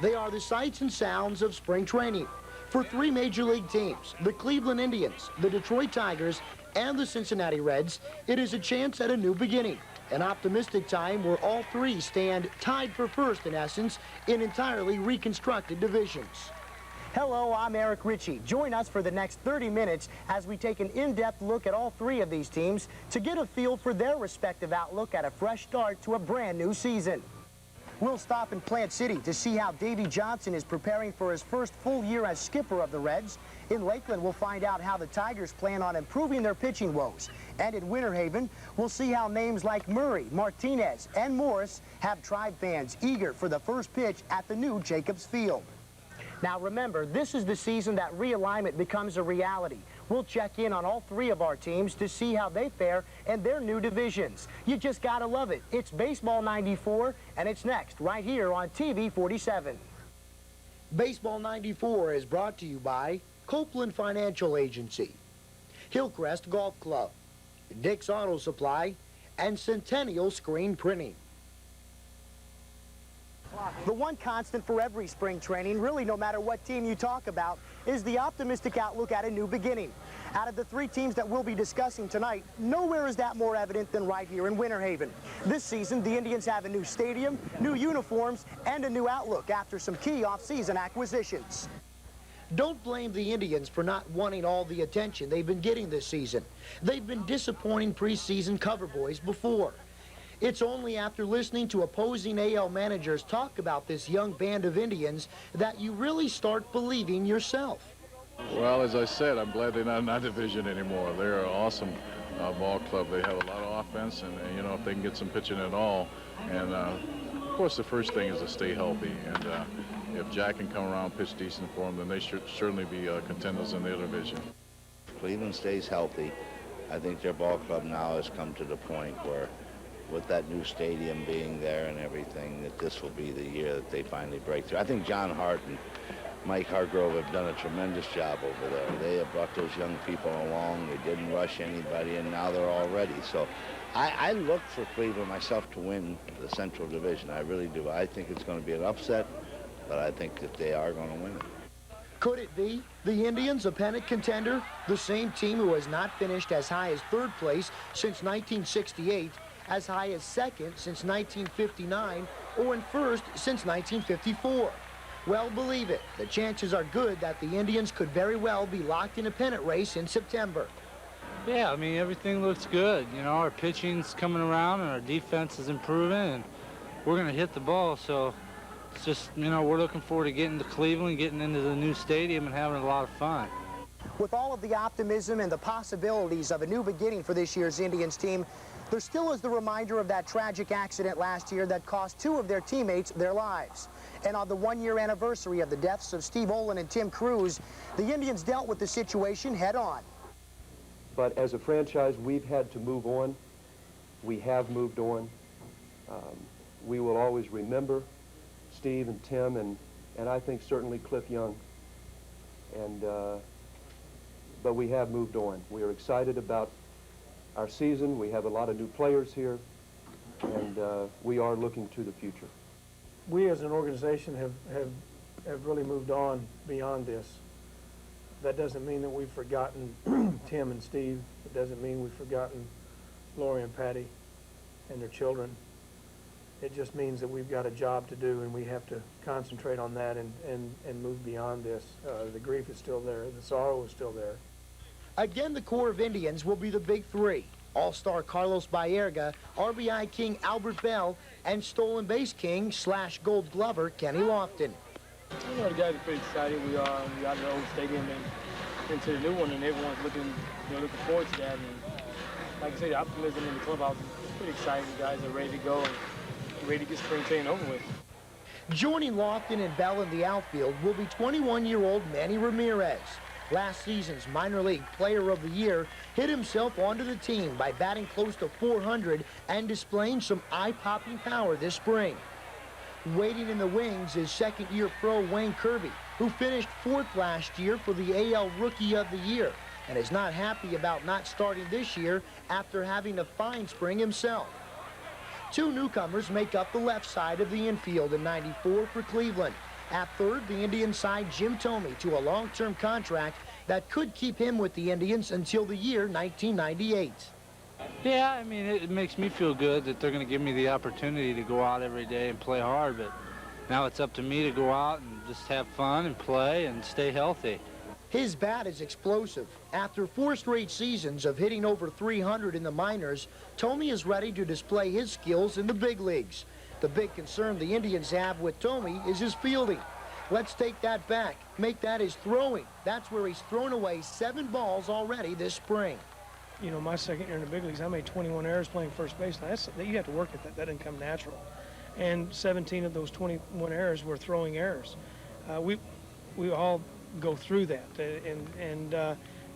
They are the sights and sounds of spring training. For three major league teams, the Cleveland Indians, the Detroit Tigers, and the Cincinnati Reds, it is a chance at a new beginning. An optimistic time where all three stand tied for first, in essence, in entirely reconstructed divisions. Hello, I'm Eric Richey. Join us for the next 30 minutes as we take an in-depth look at all three of these teams to get a feel for their respective outlook at a fresh start to a brand new season. We'll stop in Plant City to see how Davey Johnson is preparing for his first full year as skipper of the Reds. In Lakeland, we'll find out how the Tigers plan on improving their pitching woes. And in Winter Haven, we'll see how names like Murray, Martinez, and Morris have Tribe fans eager for the first pitch at the new Jacobs Field. Now remember, this is the season that realignment becomes a reality. We'll check in on all three of our teams to see how they fare in their new divisions. You just gotta love it. It's Baseball 94, and it's next right here on TV 47. Baseball 94 is brought to you by Copeland Financial Agency, Hillcrest Golf Club, Dick's Auto Supply, and Centennial Screen Printing. The one constant for every spring training, really no matter what team you talk about, is the optimistic outlook at a new beginning. Out of the three teams that we'll be discussing tonight, nowhere is that more evident than right here in Winter Haven. This season, the Indians have a new stadium, new uniforms, and a new outlook after some key off-season acquisitions. Don't blame the Indians for not wanting all the attention they've been getting this season. They've been disappointing preseason cover boys before. It's only after listening to opposing AL managers talk about this young band of Indians that you really start believing yourself. Well, as I said, I'm glad they're not in that division anymore. They're an awesome ball club. They have a lot of offense, and you know, if they can get some pitching at all. And of course, the first thing is to stay healthy. And if Jack can come around, pitch decent for them, then they should certainly be contenders in their division. Cleveland stays healthy. I think their ball club now has come to the point where, with that new stadium being there and everything, that this will be the year that they finally break through. I think John Hart and Mike Hargrove have done a tremendous job over there. They have brought those young people along. They didn't rush anybody, and now they're all ready. So I look for Cleveland myself to win the Central Division. I really do. I think it's going to be an upset, but I think that they are going to win it. Could it be the Indians, a pennant contender, the same team who has not finished as high as third place since 1968, as high as second since 1959, or in first since 1954? Well, believe it, the chances are good that the Indians could very well be locked in a pennant race in September. Yeah, I mean, everything looks good. You know, our pitching's coming around and our defense is improving, and we're going to hit the ball. So it's just, you know, we're looking forward to getting to Cleveland, getting into the new stadium, and having a lot of fun. With all of the optimism and the possibilities of a new beginning for this year's Indians team, there still is the reminder of that tragic accident last year that cost two of their teammates their lives. And on the one-year anniversary of the deaths of Steve Olin and Tim Cruz, the Indians dealt with the situation head-on. But as a franchise, we've had to move on. We have moved on. We will always remember Steve and Tim, and I think certainly Cliff Young. But we have moved on. We are excited about our season. We have a lot of new players here, and we are looking to the future. We as an organization have really moved on beyond this. That doesn't mean that we've forgotten Tim and Steve. It doesn't mean we've forgotten Lori and Patty and their children. It just means that we've got a job to do, and we have to concentrate on that and move beyond this. The grief is still there. The sorrow is still there. Again, the core of Indians will be the big three: All-Star Carlos Baerga, RBI King Albert Bell, and Stolen Base King / Gold Glover Kenny Lofton. You know, the guys are pretty excited. We are out of the old stadium and into the new one, and everyone's looking forward to that. And like I say, the optimism in the clubhouse is pretty exciting. The guys are ready to go and ready to get spring training over with. Joining Lofton and Bell in the outfield will be 21-year-old Manny Ramirez. Last season's minor league player of the year hit himself onto the team by batting close to 400 and displaying some eye-popping power this spring. Waiting in the wings is second-year pro Wayne Kirby, who finished fourth last year for the AL Rookie of the Year and is not happy about not starting this year after having a fine spring himself. Two newcomers make up the left side of the infield in '94 for Cleveland. At third, the Indians signed Jim Thome to a long-term contract that could keep him with the Indians until the year 1998. Yeah, I mean, it makes me feel good that they're going to give me the opportunity to go out every day and play hard, but now it's up to me to go out and just have fun and play and stay healthy. His bat is explosive. After 4 straight seasons of hitting over 300 in the minors, Thome is ready to display his skills in the big leagues. The big concern the Indians have with Thome is his fielding. Let's take that back. Make that his throwing. That's where he's thrown away 7 balls already this spring. You know, my second year in the big leagues, I made 21 errors playing first base. Now, you have to work at that. That doesn't come natural. And 17 of those 21 errors were throwing errors. We all go through that.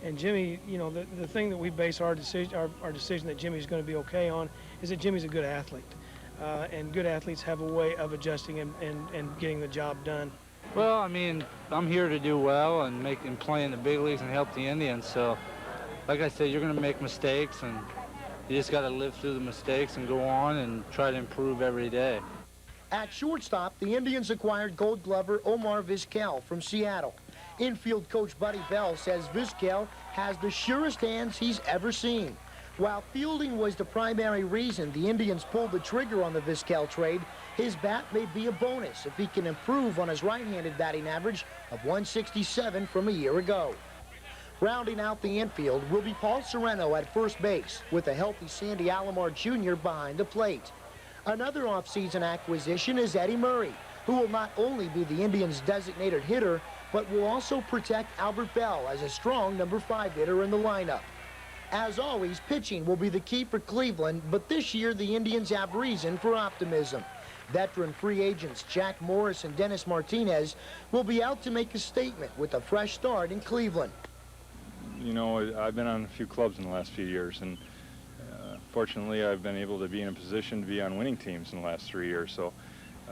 And Jimmy, you know, the thing that we base our decision that Jimmy's going to be okay on is that Jimmy's a good athlete. And good athletes have a way of adjusting and getting the job done. Well, I mean, I'm here to do well and play in the big leagues and help the Indians. So, like I said, you're going to make mistakes, and you just got to live through the mistakes and go on and try to improve every day. At shortstop, the Indians acquired Gold Glover Omar Vizquel from Seattle. Infield coach Buddy Bell says Vizquel has the surest hands he's ever seen. While fielding was the primary reason the Indians pulled the trigger on the Vizquel trade, his bat may be a bonus if he can improve on his right-handed batting average of 167 from a year ago. Rounding out the infield will be Paul Sereno at first base, with a healthy Sandy Alomar Jr. behind the plate. Another offseason acquisition is Eddie Murray, who will not only be the Indians' designated hitter, but will also protect Albert Bell as a strong number 5 hitter in the lineup. As always, pitching will be the key for Cleveland, but this year the Indians have reason for optimism. Veteran free agents Jack Morris and Dennis Martinez will be out to make a statement with a fresh start in Cleveland. You know, I've been on a few clubs in the last few years, and fortunately I've been able to be in a position to be on winning teams in the last 3 years, so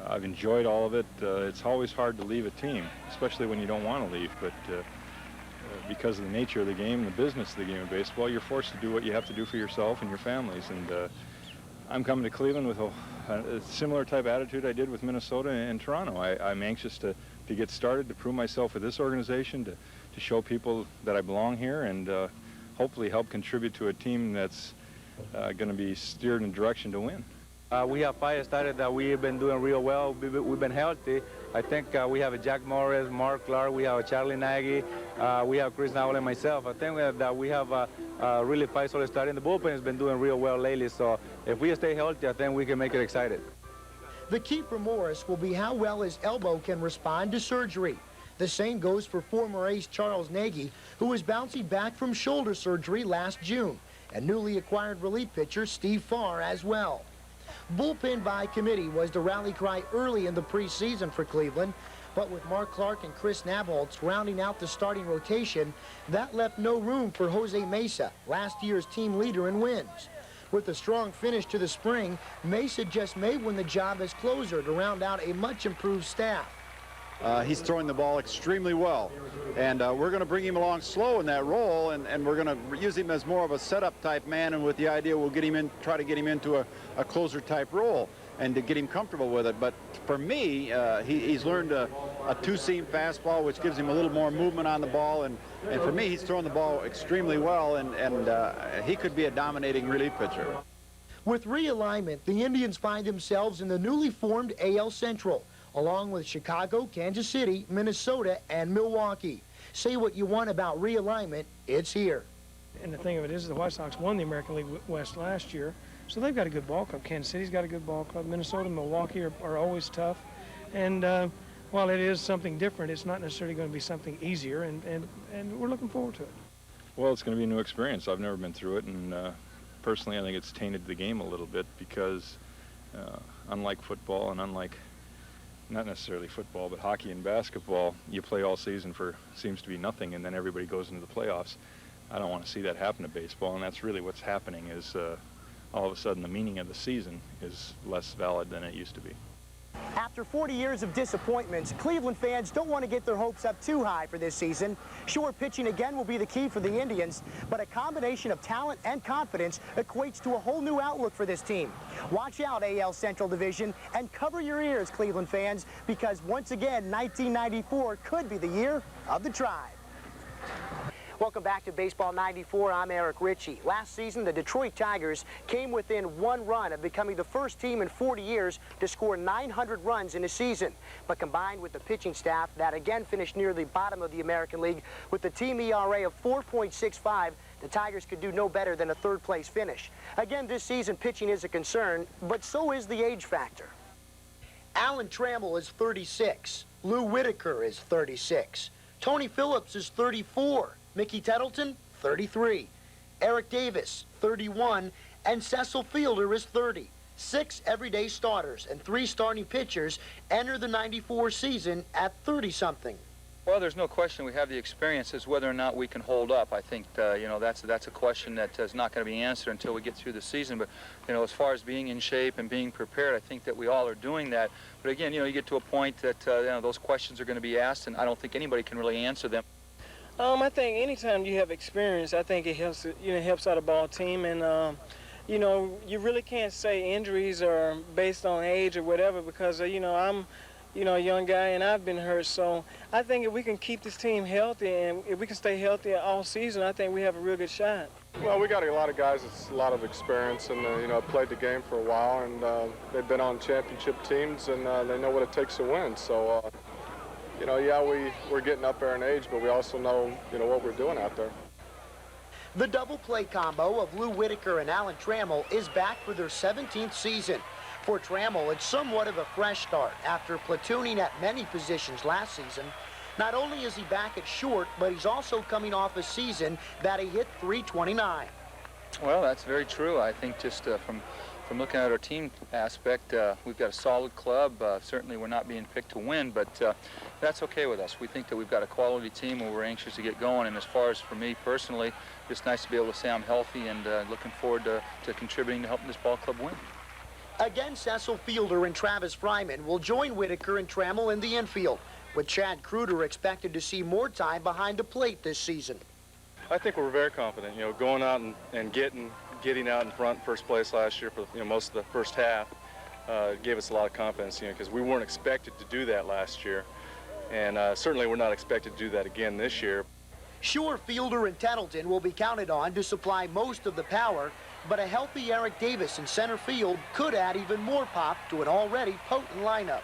I've enjoyed all of it. It's always hard to leave a team, especially when you don't want to leave, but because of the nature of the game and the business of the game of baseball, you're forced to do what you have to do for yourself and your families. And I'm coming to Cleveland with a similar type of attitude I did with Minnesota and Toronto. I'm anxious to get started, to prove myself with this organization, to show people that I belong here, and hopefully help contribute to a team that's going to be steered in a direction to win. We have 5 starters that we've been doing real well. We've been healthy. I think we have a Jack Morris, Mark Clark, we have a Charlie Nagy, we have Chris Nowell and myself. I think we have really 5 solid starters. The bullpen has been doing real well lately, so if we stay healthy, I think we can make it excited. The key for Morris will be how well his elbow can respond to surgery. The same goes for former ace Charles Nagy, who was bouncing back from shoulder surgery last June, and newly acquired relief pitcher Steve Farr as well. Bullpen by committee was the rally cry early in the preseason for Cleveland, but with Mark Clark and Chris Nabholz rounding out the starting rotation, that left no room for Jose Mesa, last year's team leader in wins. With a strong finish to the spring, Mesa just may win the job as closer to round out a much improved staff. He's throwing the ball extremely well, and we're going to bring him along slow in that role, and we're going to use him as more of a setup type man, and with the idea we'll get him in, try to get him into a closer type role and to get him comfortable with it. But for me, he's learned a two-seam fastball, which gives him a little more movement on the ball, and for me, he's throwing the ball extremely well, and he could be a dominating relief pitcher. With realignment, the Indians find themselves in the newly formed AL Central, along with Chicago, Kansas City, Minnesota, and Milwaukee. Say what you want about realignment, it's here. And the thing of it is the White Sox won the American League West last year, so they've got a good ball club. Kansas City's got a good ball club. Minnesota and Milwaukee are always tough. And while it is something different, it's not necessarily going to be something easier, and we're looking forward to it. Well, it's going to be a new experience. I've never been through it, and personally I think it's tainted the game a little bit because unlike football and unlike not necessarily football, but hockey and basketball, you play all season for seems to be nothing, and then everybody goes into the playoffs. I don't want to see that happen to baseball, and that's really what's happening is all of a sudden the meaning of the season is less valid than it used to be. After 40 years of disappointments, Cleveland fans don't want to get their hopes up too high for this season. Sure, pitching again will be the key for the Indians, but a combination of talent and confidence equates to a whole new outlook for this team. Watch out, AL Central Division, and cover your ears, Cleveland fans, because once again, 1994 could be the year of the Tribe. Welcome back to Baseball 94. I'm Erik Richey. Last season, the Detroit Tigers came within 1 run of becoming the first team in 40 years to score 900 runs in a season. But combined with the pitching staff that again finished near the bottom of the American League with the team ERA of 4.65, the Tigers could do no better than a third-place finish. Again, this season, pitching is a concern, but so is the age factor. Alan Trammell is 36. Lou Whitaker is 36. Tony Phillips is 34. Mickey Tettleton, 33. Eric Davis, 31. And Cecil Fielder is 30. 6 everyday starters and 3 starting pitchers enter the 94 season at 30-something. Well, there's no question we have the experience. As whether or not we can hold up. I think, you know, that's a question that is not going to be answered until we get through the season. But, you know, as far as being in shape and being prepared, I think that we all are doing that. But again, you know, you get to a point that, you know, those questions are going to be asked, and I don't think anybody can really answer them. I think anytime you have experience, I think it helps, you know, helps out a ball team. And, you know, you really can't say injuries are based on age or whatever because, you know, I'm, you know, a young guy and I've been hurt. So I think if we can keep this team healthy and if we can stay healthy all season, I think we have a real good shot. Well, we got a lot of guys that's a lot of experience and, you know, played the game for a while and they've been on championship teams and they know what it takes to win. So, you know, yeah, we're getting up there in age, but we also know, you know, what we're doing out there. The double play combo of Lou Whitaker and Alan Trammell is back for their 17th season. For Trammell, it's somewhat of a fresh start after platooning at many positions last season. Not only is he back at short, but he's also coming off a season that he hit .329. Well, that's very true. I think just from looking at our team aspect, we've got a solid club. Certainly we're not being picked to win, but that's okay with us. We think that we've got a quality team and we're anxious to get going. And as far as for me personally, it's nice to be able to say I'm healthy and looking forward to contributing to helping this ball club win. Again, Cecil Fielder and Travis Fryman will join Whitaker and Trammell in the infield, with Chad Kreuter expected to see more time behind the plate this season. I think we're very confident, you know, going out and getting out in front first place last year for, you know, most of the first half gave us a lot of confidence, you know, because we weren't expected to do that last year. And certainly we're not expected to do that again this year. Sure, Fielder and Tettleton will be counted on to supply most of the power, but a healthy Eric Davis in center field could add even more pop to an already potent lineup.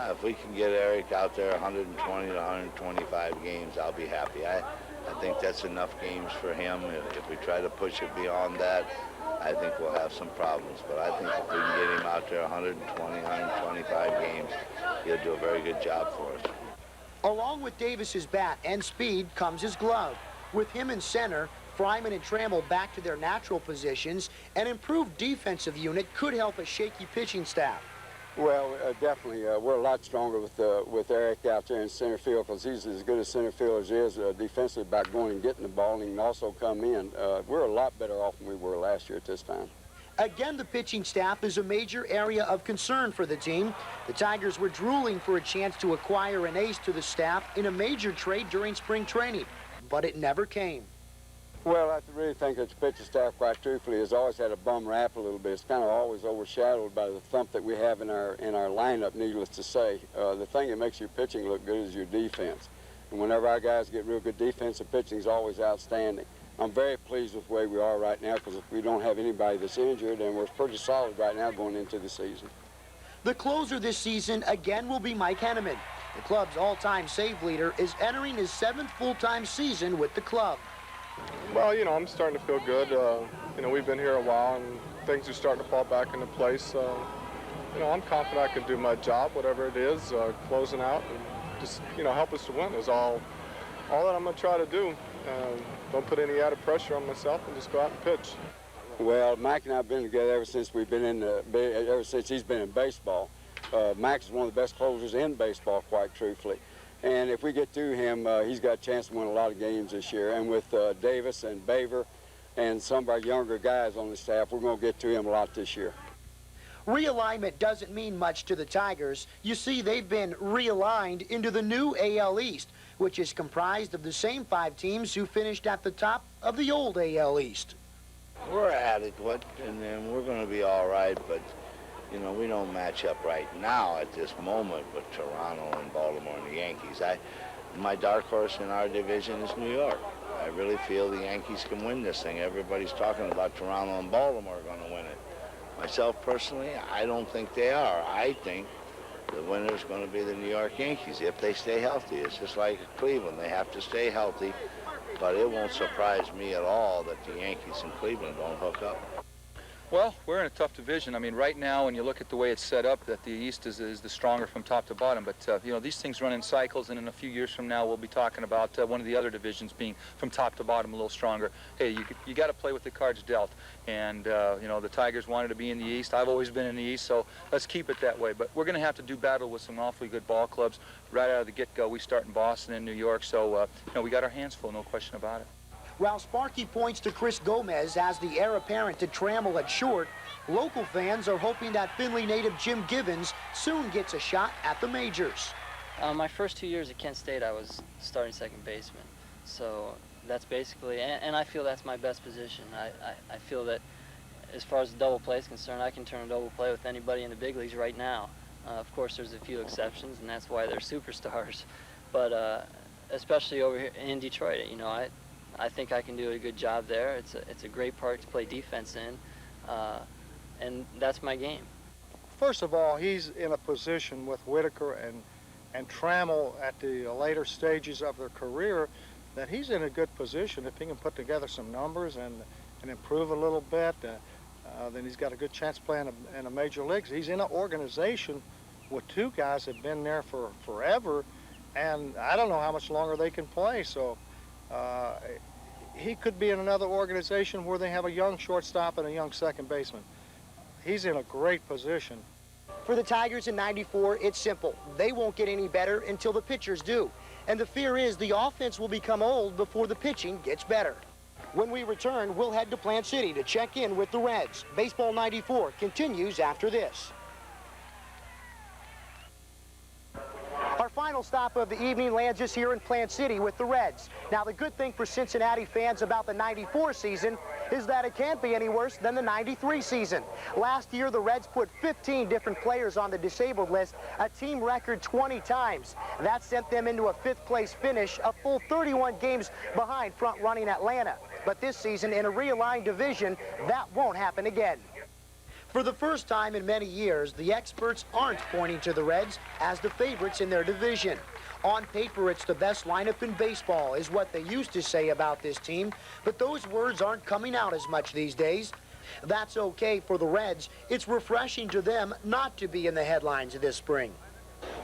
If we can get Eric out there 120 to 125 games, I'll be happy. I think that's enough games for him. If we try to push it beyond that, I think we'll have some problems. But I think if we can get him out there 120, 125 games, he'll do a very good job for us. Along with Davis's bat and speed comes his glove. With him in center, Fryman and Trammell back to their natural positions, an improved defensive unit could help a shaky pitching staff. Well, definitely. We're a lot stronger with Eric out there in center field because he's as good a center fielder as he is defensively about going and getting the ball, and he can also come in. We're a lot better off than we were last year at this time. Again, the pitching staff is a major area of concern for the team. The Tigers were drooling for a chance to acquire an ace to the staff in a major trade during spring training, but it never came. Well, I really think that the pitching staff, quite truthfully, has always had a bum rap a little bit. It's kind of always overshadowed by the thump that we have in our lineup, needless to say. The thing that makes your pitching look good is your defense. And whenever our guys get real good defensive pitching is always outstanding. I'm very pleased with the way we are right now because we don't have anybody that's injured, and we're pretty solid right now going into the season. The closer this season again will be Mike Henneman. The club's all-time save leader is entering his 7th full-time season with the club. Well, you know, I'm starting to feel good. You know, we've been here a while and things are starting to fall back into place. You know, I'm confident I can do my job, whatever it is, closing out and just, you know, help us to win is all that I'm going to try to do. Don't put any added pressure on myself and just go out and pitch. Well, Mike and I have been together ever since ever since he's been in baseball. Mike is one of the best closers in baseball, quite truthfully. And if we get through him, he's got a chance to win a lot of games this year. And with Davis and Baver and some of our younger guys on the staff, we're going to get to him a lot this year. Realignment doesn't mean much to the Tigers. You see, they've been realigned into the new AL East, which is comprised of the same 5 teams who finished at the top of the old AL East. We're adequate, and then we're going to be all right, but, you know, we don't match up right now at this moment with Toronto and Baltimore and the Yankees. My dark horse in our division is New York. I really feel the Yankees can win this thing. Everybody's talking about Toronto and Baltimore are going to win it. Myself, personally, I don't think they are. I think the winner is going to be the New York Yankees if they stay healthy. It's just like Cleveland. They have to stay healthy, but it won't surprise me at all that the Yankees and Cleveland don't hook up. Well, we're in a tough division. I mean, right now, when you look at the way it's set up, that the East is the stronger from top to bottom. But, you know, these things run in cycles, and in a few years from now, we'll be talking about one of the other divisions being from top to bottom a little stronger. Hey, you got to play with the cards dealt. And, you know, the Tigers wanted to be in the East. I've always been in the East, so let's keep it that way. But we're going to have to do battle with some awfully good ball clubs. Right out of the get-go, we start in Boston and New York, so, you know, we got our hands full, no question about it. While Sparky points to Chris Gomez as the heir apparent to Trammell at short, local fans are hoping that Findlay native Jim Givens soon gets a shot at the majors. My first 2 years at Kent State, I was starting second baseman. So that's basically, and I feel that's my best position. I feel that as far as the double play is concerned, I can turn a double play with anybody in the big leagues right now. Of course, there's a few exceptions, and that's why they're superstars. But especially over here in Detroit, you know, I think I can do a good job there. It's a great park to play defense in, and that's my game. First of all, he's in a position with Whitaker and Trammell at the later stages of their career that he's in a good position. If he can put together some numbers and improve a little bit, then he's got a good chance playing in a major leagues. He's in an organization with 2 guys that have been there for forever, and I don't know how much longer they can play. So he could be in another organization where they have a young shortstop and a young second baseman. He's in a great position. For the Tigers in '94, it's simple. They won't get any better until the pitchers do. And the fear is the offense will become old before the pitching gets better. When we return, we'll head to Plant City to check in with the Reds. Baseball 94 continues after this. Our final stop of the evening lands us here in Plant City with the Reds. Now, the good thing for Cincinnati fans about the '94 season is that it can't be any worse than the '93 season. Last year, the Reds put 15 different players on the disabled list, a team record 20 times. That sent them into a 5th place finish, a full 31 games behind front-running Atlanta. But this season, in a realigned division, that won't happen again. For the first time in many years, the experts aren't pointing to the Reds as the favorites in their division. On paper, it's the best lineup in baseball, is what they used to say about this team, but those words aren't coming out as much these days. That's okay for the Reds. It's refreshing to them not to be in the headlines this spring.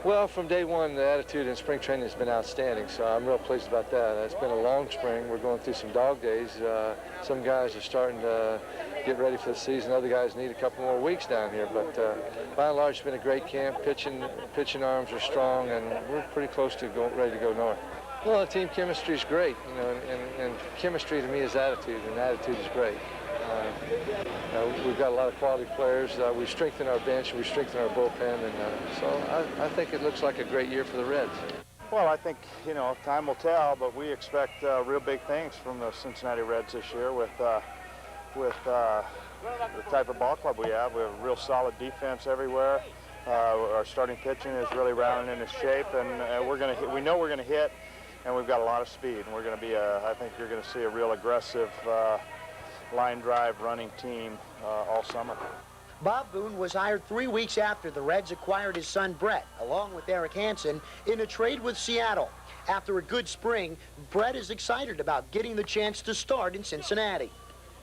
Well, from day one, the attitude in spring training has been outstanding, so I'm real pleased about that. It's been a long spring. We're going through some dog days. Some guys are starting to get ready for the season. Other guys need a couple more weeks down here, but by and large, it's been a great camp. Pitching arms are strong, and we're pretty close to ready to go north. Well, the team chemistry is great, you know, and chemistry to me is attitude, and attitude is great. We've got a lot of quality players. We strengthen our bench, we strengthen our bullpen, and so I think it looks like a great year for the Reds. Well, I think, you know, time will tell, but we expect real big things from the Cincinnati Reds this year with the type of ball club we have. We have a real solid defense everywhere. Our starting pitching is really rounding into shape, and we know we're gonna hit, and we've got a lot of speed. And we're gonna be I think you're gonna see a real aggressive line drive running team all summer. Bob Boone was hired 3 weeks after the Reds acquired his son Bret, along with Erik Hanson, in a trade with Seattle. After a good spring, Bret is excited about getting the chance to start in Cincinnati.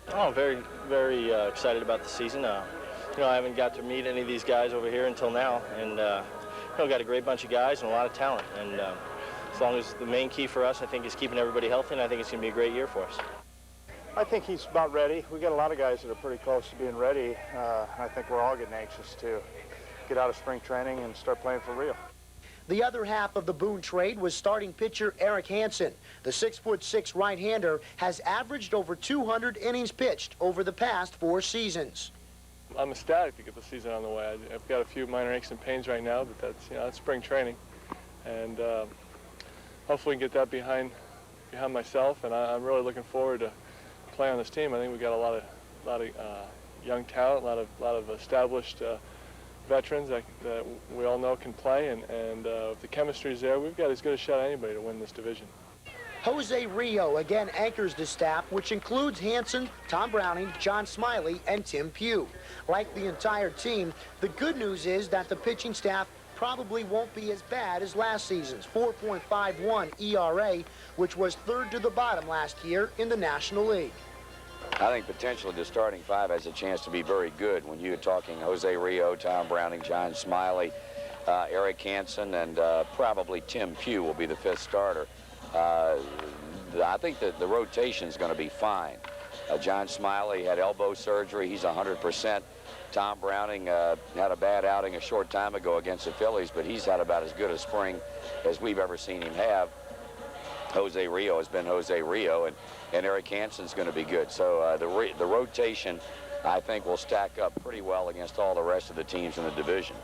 Oh, I'm very, very excited about the season. You know, I haven't got to meet any of these guys over here until now, and you know, got a great bunch of guys and a lot of talent. And as long as the main key for us, I think, is keeping everybody healthy, and I think it's going to be a great year for us. I think he's about ready. We got a lot of guys that are pretty close to being ready. I think we're all getting anxious to get out of spring training and start playing for real. The other half of the Boone trade was starting pitcher Erik Hanson. The 6'6" right-hander has averaged over 200 innings pitched over the past 4 seasons. I'm ecstatic to get the season on the way. I've got a few minor aches and pains right now, but that's spring training, and hopefully we can get that behind myself. And I'm really looking forward to playing on this team. I think we've got a lot of young talent, a lot of established veterans that we all know can play, and if the chemistry's there, we've got as good a shot as anybody to win this division. Jose Rio again anchors the staff, which includes Hanson, Tom Browning, John Smiley, and Tim Pugh. Like the entire team, the good news is that the pitching staff probably won't be as bad as last season's 4.51 ERA, which was third to the bottom last year in the National League. I think potentially the starting five has a chance to be very good when you're talking Jose Rio, Tom Browning, John Smiley, Erik Hanson, and probably Tim Pugh will be the fifth starter. I think that the rotation is going to be fine. John Smiley had elbow surgery. He's 100%. Tom Browning had a bad outing a short time ago against the Phillies, but he's had about as good a spring as we've ever seen him have. Jose Rio has been Jose Rio, and Erik Hanson's going to be good. So the rotation, I think, will stack up pretty well against all the rest of the teams in the division.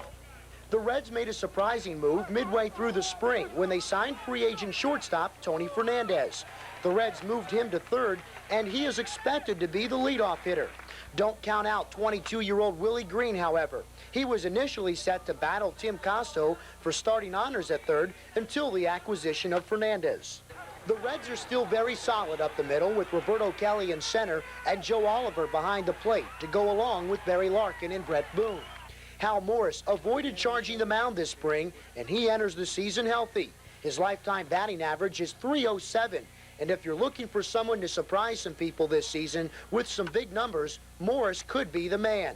The Reds made a surprising move midway through the spring when they signed free agent shortstop Tony Fernandez. The Reds moved him to third, and he is expected to be the leadoff hitter. Don't count out 22-year-old Willie Green, however. He was initially set to battle Tim Costo for starting honors at third until the acquisition of Fernandez. The Reds are still very solid up the middle with Roberto Kelly in center and Joe Oliver behind the plate to go along with Barry Larkin and Bret Boone. Hal Morris avoided charging the mound this spring, and he enters the season healthy. His lifetime batting average is .307, and if you're looking for someone to surprise some people this season with some big numbers, Morris could be the man.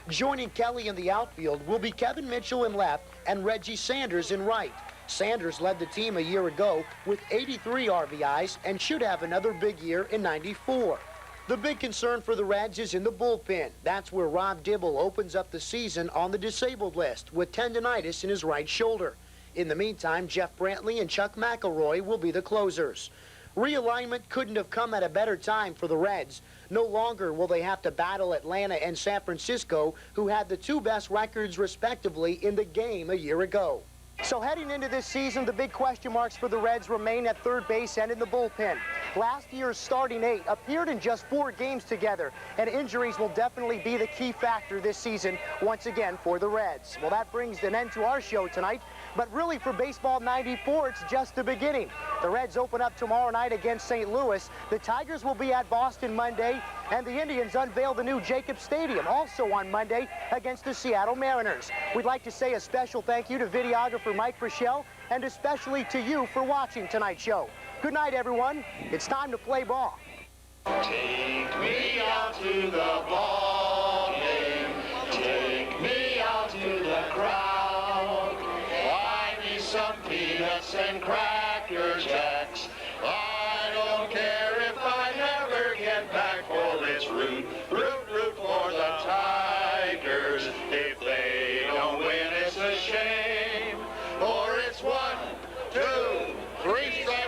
Joining Kelly in the outfield will be Kevin Mitchell in left and Reggie Sanders in right. Sanders led the team a year ago with 83 RBIs and should have another big year in '94. The big concern for the Reds is in the bullpen. That's where Rob Dibble opens up the season on the disabled list with tendonitis in his right shoulder. In the meantime, Jeff Brantley and Chuck McElroy will be the closers. Realignment couldn't have come at a better time for the Reds. No longer will they have to battle Atlanta and San Francisco, who had the two best records respectively in the game a year ago. So heading into this season, the big question marks for the Reds remain at third base and in the bullpen. Last year's starting 8 appeared in just 4 games together, and injuries will definitely be the key factor this season once again for the Reds. Well, that brings an end to our show tonight, but really for Baseball 94, it's just the beginning. The Reds open up tomorrow night against St. Louis. The Tigers will be at Boston Monday, and the Indians unveil the new Jacobs Stadium also on Monday against the Seattle Mariners. We'd like to say a special thank you to videographer Mike Rochelle, and especially to you for watching tonight's show. Good night, everyone. It's time to play ball. Take me out to the ball game. Take me out to the crowd. Buy me some peanuts and Cracker Jacks. I don't care if I never get back. Oh, let's root for the Tigers. If they don't win, it's a shame. Or it's 1, 2, 3 strikes.